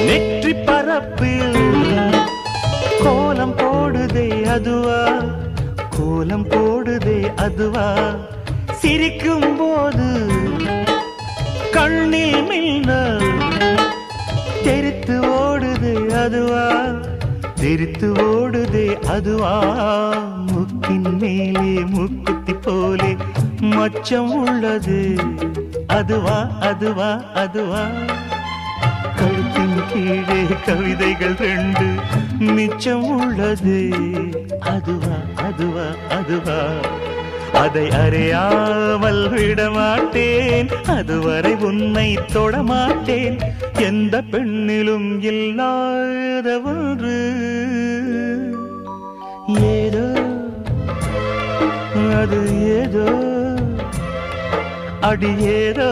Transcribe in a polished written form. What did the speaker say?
நெற்றி பரப்பில் கோலம் போடுதே அதுவா, கோலம் போடுதே அதுவா, சிரிக்கும் போது கண்ணில் மின்னல் தெரித்து ஓடுதே அதுவா, தெரித்து ஓடுதே அதுவா, முக்கின் மேலே முக்குத்தி போலே மச்சம் உள்ளது அதுவா, அதுவா, அதுவா, கழுத்தின் கீழே கவிதைகள் 2 மிச்சம் உள்ளது அதுவா, அதுவா, அதுவா, அதை அறியாமல் விடமாட்டேன், அதுவரை உன்னை தொடமாட்டேன், எந்த பெண்ணிலும் இல்லாத ஒன்று ஏதோ, அது ஏதோ, அடி ஏதோ.